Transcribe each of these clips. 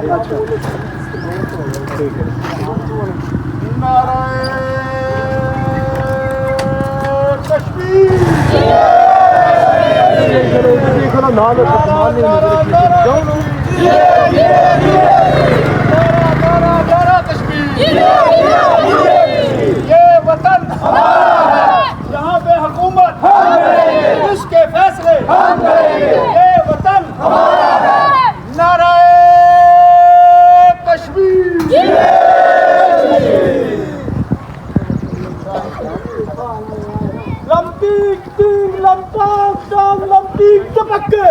یہ وطن یہاں پہ حکومت اس کے فیصلے یہ وطن نعرہ کشمیر لمپیک تین لمپاک شام لمپیک چپکے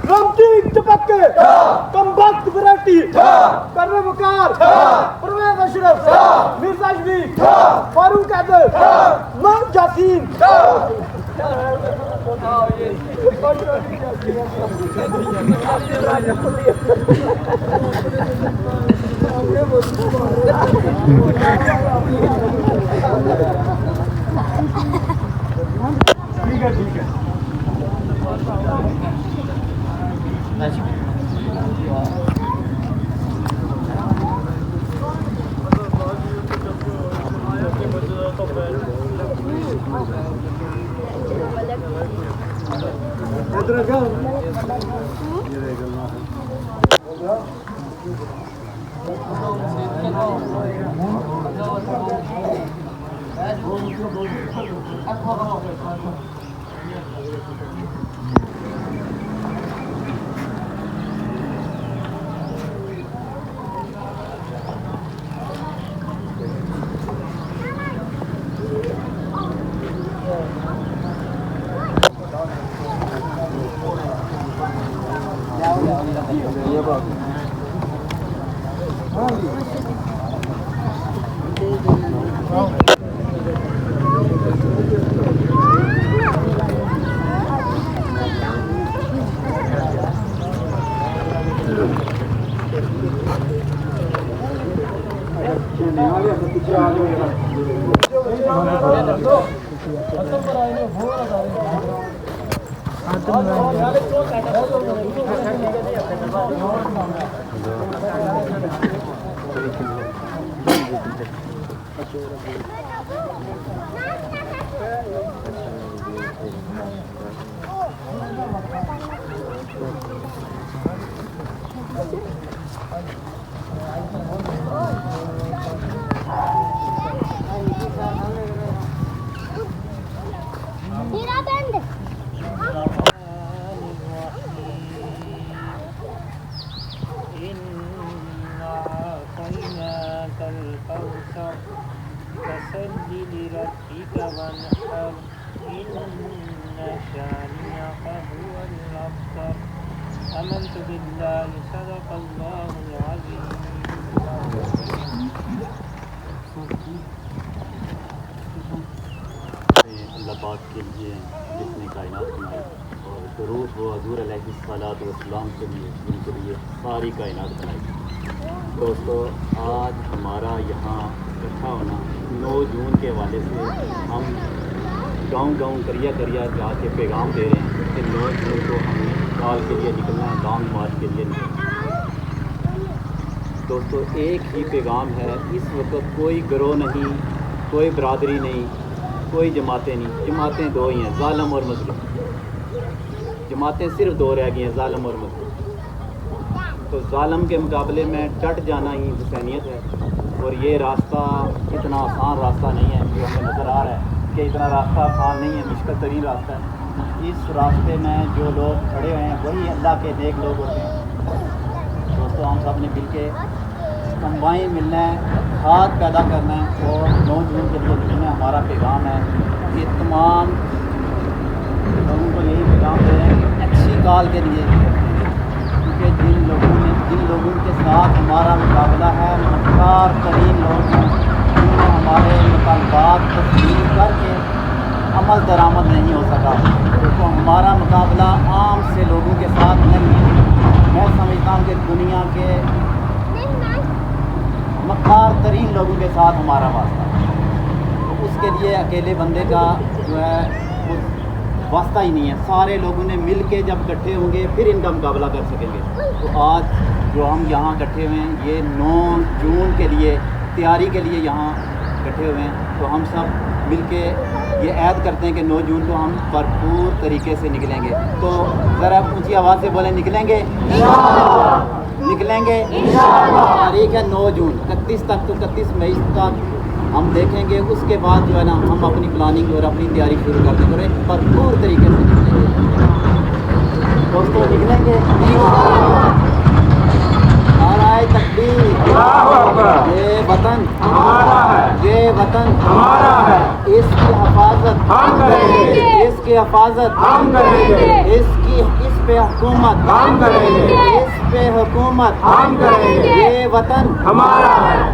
لمپیک چپکے کم وقت ویرائٹی کرنے وقار پرویز اشرف مرزا شفیق فاروق حیدر محمد جاسین ٹھیک ہے آمنت بالله صدق الله العظيم. اللہ پاک کے لیے جس نے کائنات بنائی اور درود و حضور علیہ الصلوۃ والسلام کے لیے جن کے لیے ساری کائنات بنائی. دوستو آج ہمارا یہاں اکٹھا ہونا 9 جون کے حوالے سے ہم گاؤں کریا جا کے پیغام دے رہے ہیں کہ 9 جون کو ہم نے کال کے لیے نکلنا ہے, لانگ مارچ کے لیے نکلنا ہے. دوستو ایک ہی پیغام ہے, اس وقت کوئی گروہ نہیں, کوئی برادری نہیں, کوئی جماعتیں نہیں. جماعتیں 2 ہی ہیں, ظالم اور مظلوم. جماعتیں صرف 2 رہ گئی ہیں, ظالم اور مظلوم. تو ظالم کے مقابلے میں ڈٹ جانا ہی حسینیت ہے. اور یہ راستہ اتنا آسان راستہ نہیں ہے جو ہمیں نظر آ رہا ہے کہ اتنا راستہ آسان نہیں ہے, مشکل ترین راستہ ہے. اس راستے میں جو لوگ کھڑے ہوئے ہیں وہی اللہ کے نیک لوگ ہوتے ہیں. دوستو ہم سب نے مل کے کمبائن ملنا ہے, ہاتھ پیدا کرنا ہے اور 9 جون کے لیے نکلنا. ہمارا پیغام ہے یہ تمام لوگوں کو یہی پیغام دے رہے ہیں کہ اچھی کال کے لیے, کیونکہ جن لوگوں کے ساتھ ہمارا مقابلہ ہے مختار ترین لوگ ہیں جنہوں نے ہمارے مطالبات تسلیم کر کے عمل درآمد نہیں ہو سکا. تو ہمارا مقابلہ عام سے لوگوں کے ساتھ نہیں ہے. میں سمجھتا ہوں کہ دنیا کے مختار ترین لوگوں کے ساتھ ہمارا واسطہ ہے. تو اس کے لیے اکیلے بندے کا جو ہے وہ واسطہ ہی نہیں ہے. سارے لوگوں نے مل کے جب اکٹھے ہوں گے پھر ان کا مقابلہ کر سکیں گے. تو آج جو ہم یہاں اکٹھے ہوئے ہیں یہ 9 جون کے لیے تیاری کے لیے یہاں اکٹھے ہوئے ہیں، تو ہم سب مل کے یہ عہد کرتے ہیں کہ 9 جون کو ہم بھرپور طریقے سے نکلیں گے. تو ذرا اونچی آواز سے بولیں، نکلیں گے؟ نکلیں گے تاریخ ہے 9 جون 31 تک، تو 31 مئی تک ہم دیکھیں گے. اس کے بعد جو ہے نا ہم اپنی پلاننگ اور اپنی تیاری شروع کر دیں گے، بھرپور طریقے سے نکلیں گے. دوستوں نکلیں گے. نعرہ تکبیر. یہ وطن ہمارا ہے، یہ وطن ہمارا ہے، اس کی حفاظت ہم کریں گے، اس کی حفاظت ہم کریں گے، اس پہ حکومت ہم کریں گے، اس پہ حکومت ہم کریں گے. یہ وطن ہمارا ہے.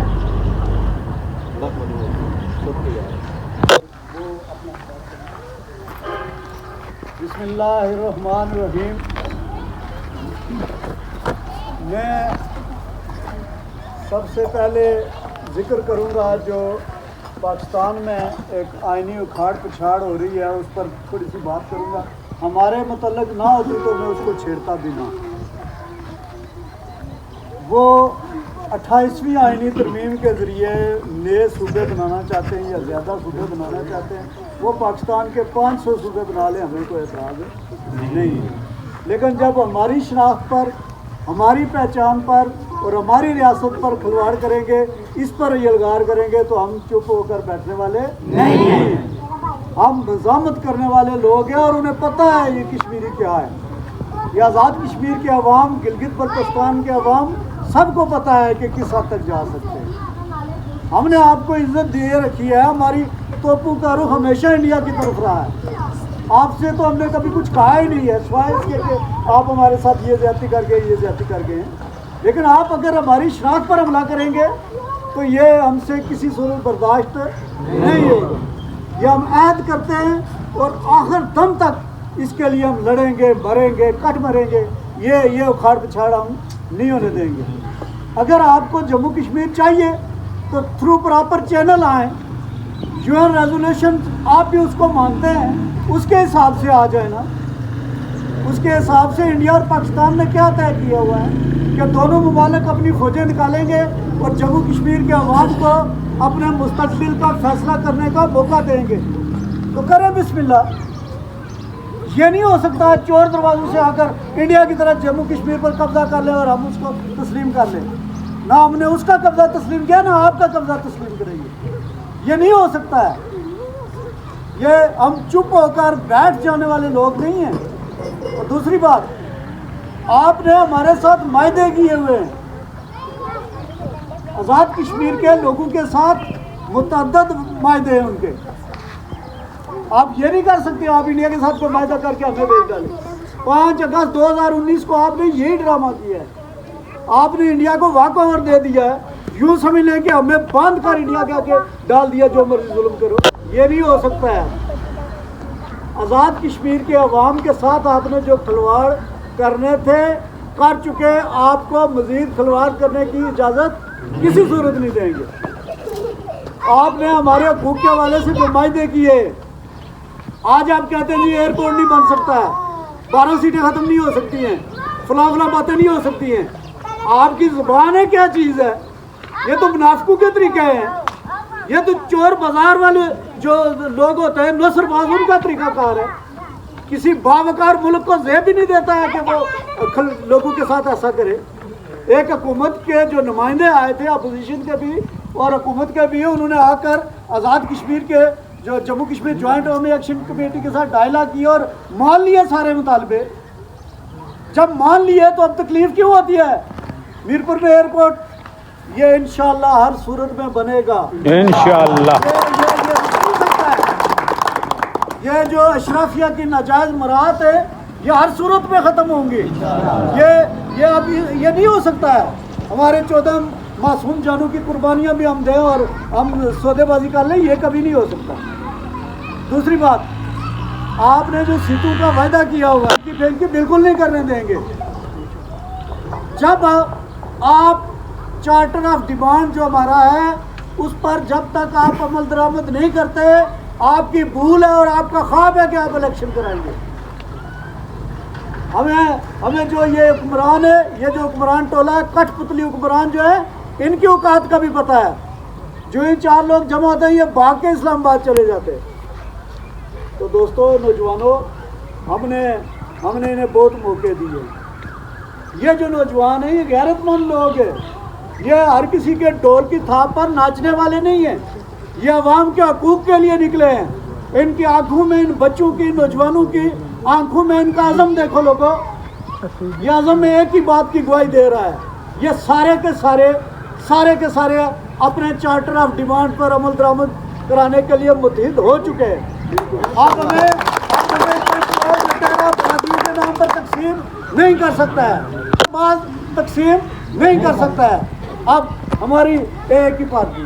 بسم اللہ الرحمن الرحیم. میں سب سے پہلے ذکر کروں گا جو پاکستان میں ایک آئینی اکھاڑ پچھاڑ ہو رہی ہے، اس پر تھوڑی سی بات کروں گا. ہمارے متعلق نہ ہوتی تو میں اس کو چھیڑتا بھی نہ. وہ 28ویں آئینی ترمیم کے ذریعے نئے صوبے بنانا چاہتے ہیں یا زیادہ صوبے بنانا چاہتے ہیں. وہ پاکستان کے 500 صوبے بنا لیں، ہمیں کوئی اعتراض نہیں. لیکن جب ہماری شناخت پر، ہماری پہچان پر اور ہماری ریاست پر کھلواڑ کریں گے، اس پر یلغار کریں گے تو ہم چپ ہو کر بیٹھنے والے نہیں ہیں. ہم مزاحمت کرنے والے لوگ ہیں اور انہیں پتہ ہے یہ کشمیری کیا ہے. یہ آزاد کشمیر کے عوام، گلگت بلتستان کے عوام سب کو پتہ ہے کہ کس حد تک جا سکتے ہیں. ہم نے آپ کو عزت دیے رکھی ہے. ہماری توپوں کا رخ ہمیشہ انڈیا کی طرف رہا ہے. آپ سے تو ہم نے کبھی کچھ کہا ہی نہیں ہے سوائے اس کے کہ آپ ہمارے ساتھ یہ زیادتی کر گئے، یہ زیادتی کر گئے ہیں. لیکن آپ اگر ہماری شناخت پر حملہ کریں گے تو یہ ہم سے کسی صورت برداشت نہیں ہوگا. یہ ہم عہد کرتے ہیں اور آخر دم تک اس کے لیے ہم لڑیں گے، مریں گے، کٹ مریں گے. یہ اکھاڑ پچھاڑ ہم نہیں ہونے دیں گے. اگر آپ کو جموں کشمیر چاہیے تو تھرو پراپر چینل آئیں. UN ریزولوشن آپ بھی اس کو مانتے ہیں، اس کے حساب سے آ جائے نا. اس کے حساب سے انڈیا اور پاکستان نے کیا طے کیا ہوا ہے کہ دونوں ممالک اپنی فوجیں نکالیں گے اور جموں کشمیر کے عوام کو اپنے مستقبل کا فیصلہ کرنے کا موقع دیں گے. تو کریں بسم اللہ. یہ نہیں ہو سکتا چور دروازوں سے آ کر انڈیا کی طرف جموں کشمیر پر قبضہ کر لیں اور ہم اس کو تسلیم کر لیں. نہ ہم نے اس کا قبضہ تسلیم کیا، نہ آپ کا قبضہ تسلیم کریں گے. یہ نہیں ہو سکتا ہے. یہ ہم چپ ہو کر بیٹھ جانے والے لوگ نہیں ہیں. اور دوسری بات، آپ نے ہمارے ساتھ معاہدے کیے ہوئے ہیں. آزاد کشمیر کے لوگوں کے ساتھ متعدد معاہدے ہیں ان کے. آپ یہ نہیں کر سکتے آپ انڈیا کے ساتھ کوئی معاہدہ کر کے ہمیں بھیج ڈالیں. 5 اگست 2019 کو آپ نے یہی ڈرامہ کیا ہے. آپ نے انڈیا کو واک اوور دے دیا ہے. یوں سمجھ لیں کہ ہمیں باندھ کر انڈیا کے آگے ڈال دیا، جو مرضی ظلم کرو. یہ نہیں ہو سکتا ہے. آزاد کشمیر کے عوام کے ساتھ آپ نے جو کھلواڑ کرنے تھے کر چکے. آپ کو مزید کھلواڑ کرنے کی اجازت کسی صورت نہیں دیں گے. آپ نے ہمارے حقوق کے حوالے سے جو معاہدے کیے، آج آپ کہتے ہیں جی ایئرپورٹ نہیں بن سکتا ہے، 12 سیٹیں ختم نہیں ہو سکتی ہیں، فلاں باتیں نہیں ہو سکتی ہیں. آپ کی زبان ہے کیا چیز ہے؟ یہ تو منافقوں کے طریقے ہیں. یہ تو چور بازار والے جو لوگ ہوتے ہیں، نصر باز، ان کا طریقہ کار ہے. کسی باوقار ملک کو زیب بھی نہیں دیتا ہے کہ وہ لوگوں کے ساتھ ایسا کرے. ایک حکومت کے جو نمائندے آئے تھے، اپوزیشن کے بھی اور حکومت کے بھی، انہوں نے آ کر آزاد کشمیر کے جو جموں کشمیر جوائنٹ عوامی ایکشن کمیٹی کے ساتھ ڈائلاگ کیا اور مان لیے سارے مطالبے. جب مان لیے تو اب تکلیف کیوں ہوتی ہے؟ میرپور میں ایئرپورٹ یہ انشاءاللہ ہر صورت میں بنے گا انشاءاللہ. یہ جو اشرافیہ کی ناجائز مراعات ہے یہ ہر صورت میں ختم ہوں گی. یہ اب یہ نہیں ہو سکتا ہے. ہمارے 14 معصوم جانوں کی قربانیاں بھی ہم دیں اور ہم سودے بازی کر لیں، یہ کبھی نہیں ہو سکتا. دوسری بات، آپ نے جو سیٹوں کا وعدہ کیا ہوا ہے کہ بالکل نہیں کرنے دیں گے. جب آپ چارٹر آف ڈیمانڈ جو ہمارا ہے اس پر جب تک آپ عمل درآمد نہیں کرتے، آپ کی بھول ہے اور آپ کا خواب ہے کہ آپ الیکشن کرائیں گے. हमें जो ये हुक्मरान है, ये जो हुक्मरान टोला है, कठपुतली हुक्मरान जो है, इनकी औकात का भी पता है। जो ये 4 लोग जमा होते हैं, ये भाग के इस्लामाबाद चले जाते हैं। तो दोस्तों, नौजवानों, हमने इन्हें बहुत मौके दिए। ये जो नौजवान हैं, ये गैरतमंद लोग हैं। ये हर किसी के डोर की थाप पर नाचने वाले नहीं हैं। ये अवाम के हकूक़ के लिए निकले हैं। इनकी आंखों में, इन बच्चों की, नौजवानों की आंखों में इनका आज़म देखो लोगों। ये आज़म में एक ही बात की गवाही दे रहा है। ये सारे के सारे अपने चार्टर ऑफ डिमांड पर अमल दरामद कराने के लिए मुतहिद हो चुके हैं। आप हमें के नाम पर तकसीम नहीं कर सकता है, बात तकसीम नहीं कर सकता है। अब हमारी एक ही पार्टी,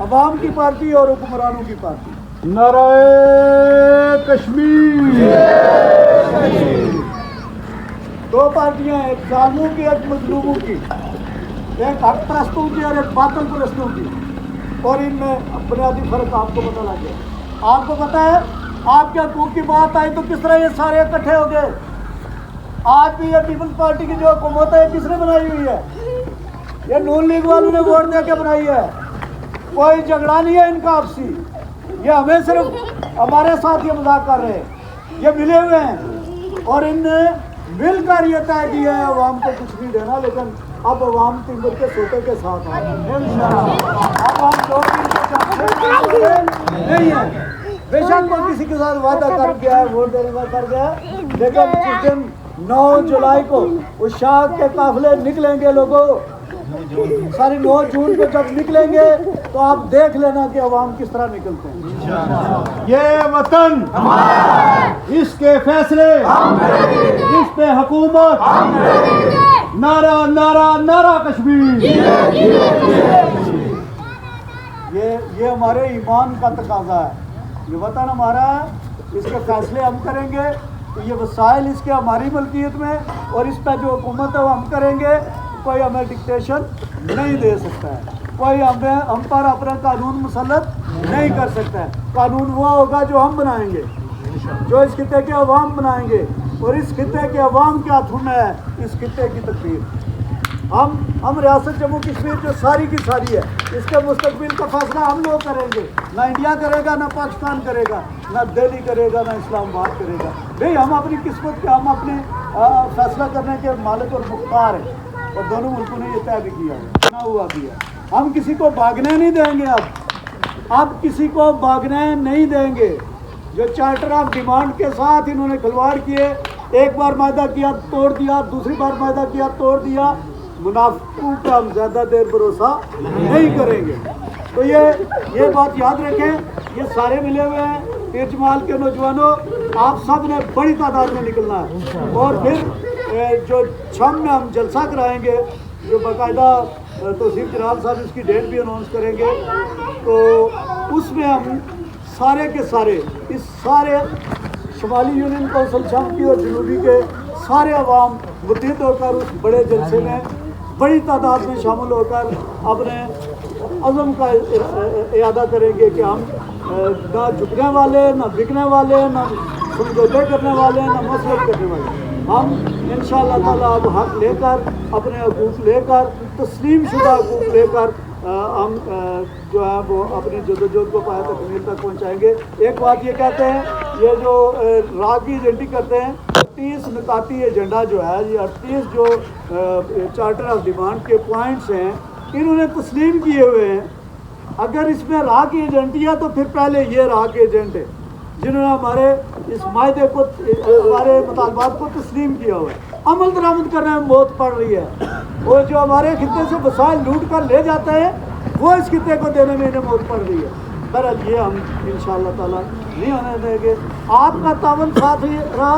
अवाम की पार्टी और हुक्मरानों की पार्टी। नाराए कश्मीर। 2 पार्टियां हैं, एक जालिमों की, एक मजलूमों की, एक हक परस्तों की और एक बातिल परस्तों की। और इनमें बुनियादी फर्क आपको पता लग गया। आपको पता है, आपके हकूक़ की बात आई तो किस तरह ये सारे इकट्ठे हो गए। आज भी ये पीपल्स पार्टी की जो हुकूमत है, किसने बनाई हुई है? ये नून लीग वालों ने वोट दे के बनाई है। कोई झगड़ा नहीं है इनका आपसी। ये हमें सिर्फ हमारे साथ ये मजाक कर रहे हैं। ये मिले हुए हैं और इनने मिलकर ये तय किया है अवाम को कुछ नहीं देना, लेकिन अब अवाम तिम्बर के सोते के साथ आ अब हम 2-3 नहीं है। बेशक वो किसी के साथ वादा कर गया है, वोट देने का कर गया, लेकिन जिस दिन 9 जुलाई को उस शाह के काफिले निकलेंगे लोगों, सारी 9 जून को जब निकलेंगे तो आप देख लेना कि अवाम किस तरह निकलते हैं। ये वतन इसके फैसले, इस पे हुकूमत, नारा नारा नारा कश्मीर। ये हमारे ईमान का तकाजा है। ये वतन हमारा है, इसके फैसले हम करेंगे। तो ये वसाइल इसके हमारी मलकियत में, और इस पर जो हुकूमत है वो हम करेंगे। कोई हमें डिक्टेशन नहीं दे सकता है, कोई हम पर अपना कानून मुसल्लत नहीं कर सकता है। कानून वो होगा जो हम बनाएंगे, जो इस खित्ते के अवाम बनाएंगे, और इस खित्ते के अवाम के हाथों में है इस खित्ते की तकदीर। हम रियासत जम्मू कश्मीर जो सारी की सारी है, इसके मुस्तकबिल का फैसला हम लोग करेंगे। ना इंडिया करेगा, ना पाकिस्तान करेगा, ना दिल्ली करेगा, ना इस्लामाबाद करेगा। भाई हम अपनी किस्मत के, हम अपने फैसला करने के मालिक और मुख्तार हैं, और दोनों मुल्कों ने ये तय भी किया है, ना हुआ भी है। हम किसी को भागने नहीं देंगे। अब किसी को भागने नहीं देंगे। जो चार्टर ऑफ डिमांड के साथ इन्होंने खिलवाड़ किए, एक बार वायदा किया तोड़ दिया, दूसरी बार वायदा किया तोड़ दिया। मुनाफिकों पे हम ज़्यादा देर भरोसा नहीं करेंगे। तो ये बात याद रखें। ये सारे मिले हुए हैं तीर जमाल के नौजवानों, आप सब ने बड़ी तादाद में निकलना है। और फिर जो छम में हम जलसा कराएंगे, जो बाकायदा तौसीफ जलाल साहब इसकी डेट भी अनाउंस करेंगे, तो उसमें हम सारे के सारे, इस सारे शुमाली यूनियन कौंसिल छम की और जनूबी के सारे अवाम मुत्तहिद होकर उस बड़े जलसे में बड़ी तादाद में शामिल होकर अपने अज़म का इरादा करेंगे कि हम ना झुकने वाले, ना बिकने वाले, ना समझौते करने वाले, ना मसलत करने वाले। हम इंशाअल्लाह ताला अब हक लेकर, अपने हकूक़ लेकर, तस्लीम शुदा हकूक़ लेकर हम जो है वो अपनी जदोजहद को पाया तकमील तक पहुँचाएँगे। एक बात ये कहते हैं, ये जो राह की एजेंटी करते हैं, 38 निकाती एजेंडा जो है, ये 38 जो चार्टर ऑफ डिमांड के पॉइंट्स हैं, इन्होंने तस्लीम किए हुए हैं। अगर इसमें राह की एजेंटी है तो फिर पहले ये राह के एजेंट है जिन्होंने हमारे इस मायदे को, हमारे मुतालबात को तस्लीम किया हुआ है। अमल दरामद करने में मौत पड़ रही है, और जो हमारे खित्ते से वसाइल लूट कर ले जाते हैं, वो इस खित्ते को देने में इन्हें मौत पड़ रही है। बहरहाल ये हम इंशाअल्लाह ताला नहीं होने देंगे। आपका तावन साथ ही रहा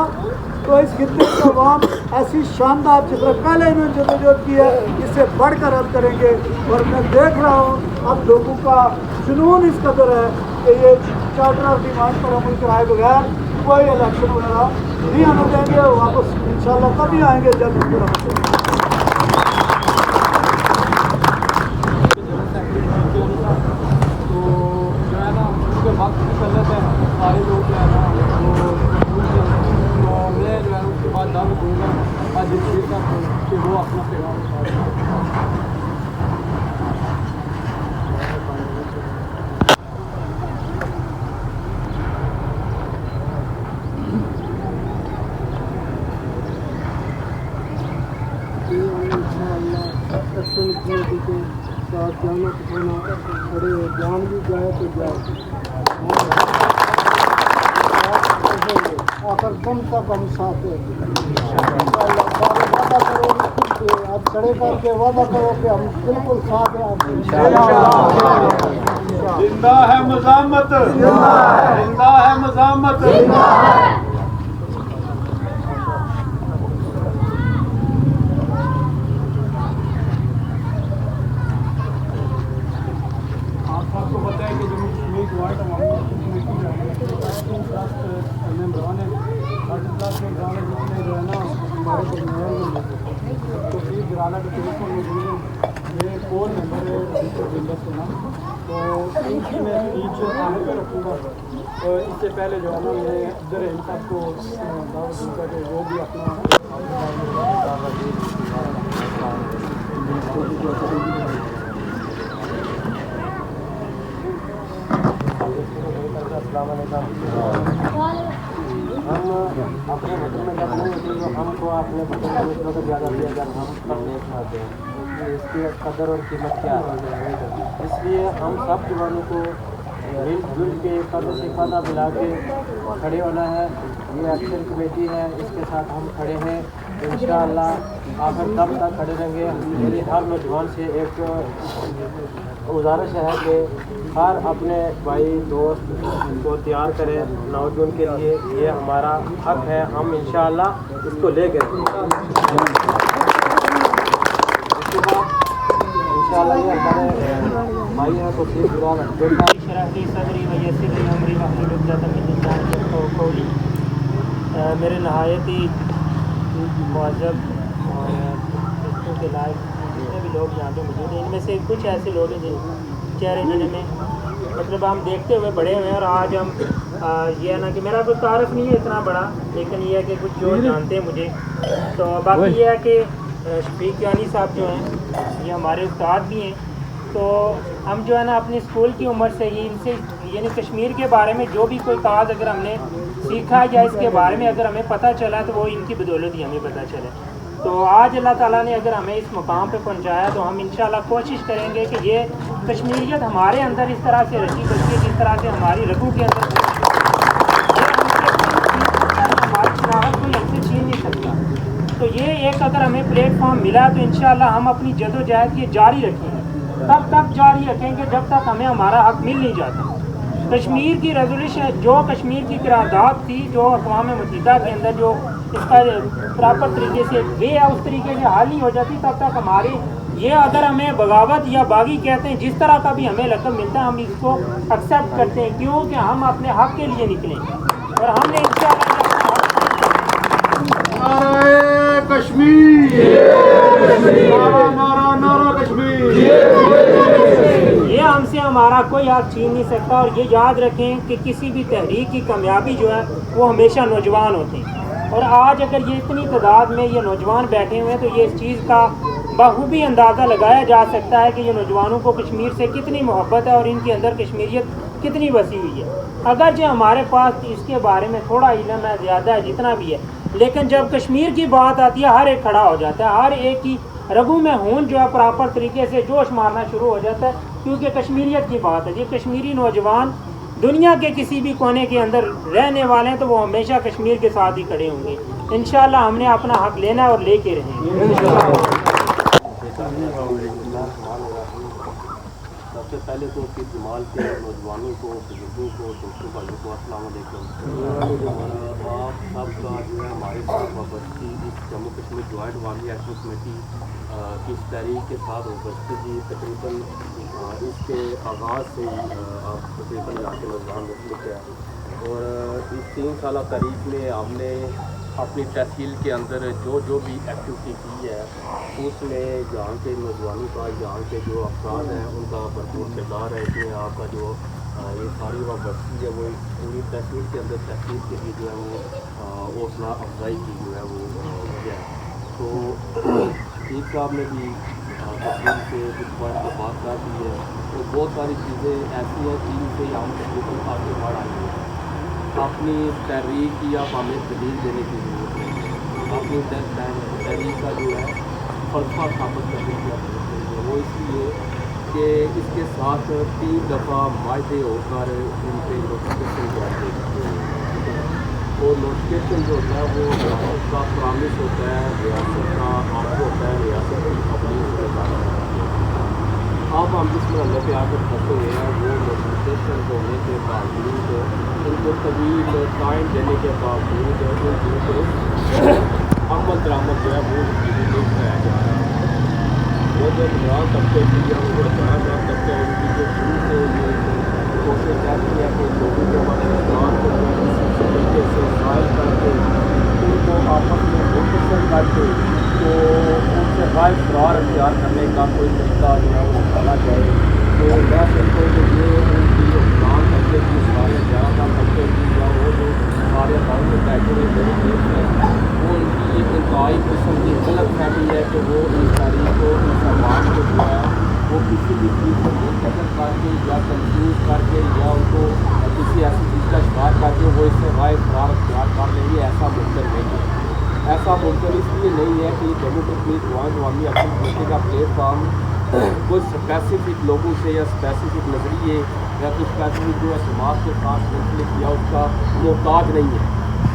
तो इस खित्ते के अवाम ऐसी शानदार, जिस तरह पहले इन्होंने जदोजहद की है, इससे बढ़कर हल करेंगे। और मैं देख रहा हूँ अब लोगों का जुनून इस कदर है कि ये चार्टर ऑफ डिमांड पर अमल कराए बगैर कोई इलेक्शन वगैरह नहीं आने देंगे। वापस इंशाअल्लाह तभी आएंगे जब इस पर अमल करेंगे। तो जो है ना, उनके वक्त निकल लेते हैं सारे लोग जो है ना, तो मैं जो है जाना तो कोई ना बड़े जान भी जाए तो जाए आकर कम तक हम साथ वादा करो आप खड़े करके वादा करो कि हम बिल्कुल साथ हैं आपके जिंदा है मज़ामत, जिंदा है मज़ामत। आप सबको पता है कि जम्मू कश्मीर क्वार्ट कमेटी मेम्बरान है 8 मेम्बरान जितने जो है ना हमारे दरमियान में तो फिर गिराना के तरीके में ये कोर मेंबर है से ना तो इनकी मैं स्पीच आने पर रखूँगा। तो इससे पहले जो है ना मैं अब्दुल रहीम साहब को दावत दूँगा कि वो भी अपना हम अपने वतन में जब नहीं होते तो हमको अपने वतन में दूसरों को ज़्यादा दिया जाए हम सब देख पाते हैं इसकी कदर और कीमत क्या है। इसलिए हम सब जवानों को मिलजुल के कदर से कदर मिला के खड़े होना है। ये एक्शन कमेटी है, इसके साथ हम खड़े हैं इंशाअल्लाह आखिर तब तक खड़े रहेंगे। मेरी हर नौजवान से एक गुजारिश है कि हर अपने भाई दोस्त को तैयार करें नौजवान के लिए। ये हमारा हक है, हम इंशाअल्लाह इसको ले गए इसके बाद इंशाअल्लाह ये हमारे भाई हैं तो सिर्फ मेरे नहायत ही मुअज़्ज़ब और दोस्तों के लायक जितने भी लोग यहाँ पे मौजूद हैं, इनमें से कुछ ऐसे लोग हैं जिन चेहरे जिनमें मतलब हम देखते हुए बड़े हुए हैं। और आज हम ये है ना कि मेरा कोई तारफ़ नहीं है इतना बड़ा, लेकिन ये है कि कुछ जो जानते हैं मुझे। तो बाकी ये है कि शफीक यानी साहब जो हैं ये हमारे उस्ताद भी हैं। तो हम जो है ना अपने स्कूल की उम्र से ही इनसे यानी कश्मीर के बारे में जो भी कोई काज अगर हमने सीखा या इसके बारे में अगर हमें पता चला तो वो इनकी बदौलत ही हमें पता चला। तो आज अल्लाह ताला ने अगर हमें इस मुकाम पे पहुंचाया तो हम इंशाल्लाह कोशिश करेंगे कि ये कश्मीरियत हमारे अंदर इस तरह से रची बची जिस तरह से हमारी रगू के अंदर हमारी शनाख्त कोई हमसे छीन नहीं सकता। तो ये एक अगर हमें प्लेटफॉर्म मिला तो इंशाल्लाह हम अपनी जदोजहद ये जारी रखेंगे, तब तक जारी रखेंगे जब तक हमें हमारा हक मिल नहीं जाता। कश्मीर की रेजोल्यूशन जो कश्मीर की करारदाद थी जो अक़वाम मुत्तहिदा के अंदर जो इसका प्रॉपर तरीके से वे है उस तरीके से हाल नहीं हो जाती तब तक हमारे ये अगर हमें बगावत या बागी कहते हैं जिस तरह का भी हमें लक़ब मिलता है हम इसको एक्सेप्ट करते हैं, क्योंकि हम अपने हक के लिए निकले और हमने ये हमसे हमारा कोई हक छीन नहीं सकता। और ये याद रखें कि किसी भी तहरीक की कामयाबी जो है वो हमेशा नौजवान होते हैं। और आज अगर ये इतनी तादाद में ये नौजवान बैठे हुए हैं तो ये इस चीज़ का बखूबी अंदाज़ा लगाया जा सकता है कि ये नौजवानों को कश्मीर से कितनी मोहब्बत है और इनके अंदर कश्मीरियत कितनी वसी हुई है। अगर जो हमारे पास इसके बारे में थोड़ा इल्म है, ज़्यादा है, जितना भी है, लेकिन जब कश्मीर की बात आती है हर एक खड़ा हो जाता है, हर एक की रगू में खून जो है प्रॉपर तरीके से जोश मारना शुरू हो जाता है, क्योंकि कश्मीरियत की बात है। जी कश्मीरी नौजवान दुनिया के किसी भी कोने के अंदर रहने वाले हैं तो वो हमेशा कश्मीर के साथ ही खड़े होंगे। इंशाल्लाह हमने अपना हक लेना और लेके रहेंगे। सबसे पहले तो फिर जमाल के नौजवानों को, बुजुर्गों को, दोस्तों भाइयों को अस्सलाम वालेकुम। आप सबका जो है हमारे साथ वाबस्ती इस जम्मू कश्मीर जॉइंट वाली एक्शन कमेटी की इस तहरीक के साथ वाबस्ती तकरीबन इसके आगाज़ से आप तकरीबन यहाँ के नौजवान मुस्लिम है। और इस 3 साल तारीख में हमने अपनी तहसील के अंदर जो भी एक्टिविटी की है उसमें यहाँ के नौजवानों का, यहाँ के जो अफराद हैं उनका भरपूर किरदार है। इसमें आपका जो ये सारी वाबस्ती है वो पूरी तहसील के अंदर तहसील के लिए जो है वो हौसला अफजाई की जो है वो वजह है। तो चीफ साहब ने भी तहसील से कुछ बात कर दी है। तो बहुत सारी चीज़ें ऐसी हैं जिनसे हम तकरीबन आगे बढ़ आए हैं। अपनी तहरीक की आप हमें दलील देने की ज़रूरत है। अपनी तहरीक का जो है फलसफा साबित करने की ज़रूरत है। वो इसलिए कि इसके साथ 3 दफ़ा माहदे होकर उन पर नोटिफिकेशन जारी होते हैं। और नोटिफिकेशन जो होता है वो रियासत का प्रॉमिस होता है, रियासत का ऑफर होता है, रियासत की पब्लिक से बात करती है। अब हम जिस महल्ले पे आकर फंसे हुए हैं वो नोटिफिकेशन होने के बावजूद उनको तवील टाइम देने के बावजूद उनको अमल दरामद जो है वो नहीं कराया जा रहा है। वो जो बुनियाद तबके की या वो बरकरार तबके उनकी जो शुरू से ये कोशिश रहती है कि लोगों के मददगार को किसी तरीके से शायल करके उनको आपस में मुंतशिर करके तो उनसे राय फरार अख्तियार करने का कोई तरीका जो है वो निकाला जाए। तो मैं समझता हूँ कि ये उनकी हुक्मरान तबके की सारे ज़्यादातर तबके की या वो जो सारे गाँव में बैठे हुए लोग हैं वो उनकी एक इंतहाई किस्म की गलत फहमी है कि वो इस तारीख को इस समाज को जो है वो किसी भी चीज़ को मुंतशिर करके या कंफ्यूज करके या उनको किसी ऐसी चीज़ का शिकार करके वो इससे राय फरार अख्तियार कर लेंगे। ऐसा मुमकिन नहीं है। ऐसा मुमकिन इसलिए नहीं है कि जम्मू कश्मीर जवान अवामी एक्शन कमेटी का प्लेटफार्म कुछ स्पेसिफिक लोगों से या स्पेसिफिक नज़रिए या कुछ स्पेसिफिक जो है समाज के साथ मुंसलिक या उसका मोहताज नहीं है।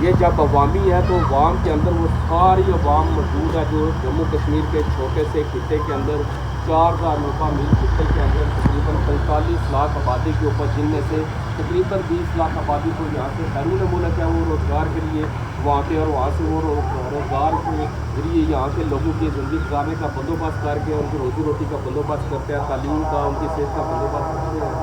ये जब अवामी है तो अवाम के अंदर वो सारी अवाम मौजूद है जो जम्मू कश्मीर के छोटे से खिते के अंदर 4000 रुपये मील खिते के अंदर तकरीबन 45 लाख आबादी के ऊपर, जिनमें से तकरीबन 20 लाख आबादी को यहाँ से बैरून मुल्क है वो रोज़गार के लिए वहाँ के और वहाँ से वो रोज़गार के जरिए यहाँ के लोगों की ज़िंदगी गुजारने का बंदोबस्त करके उनकी रोज़ी रोटी का बंदोबस्त करते हैं, तालीम का, उनकी सेहत का बंदोबस्त करते हैं।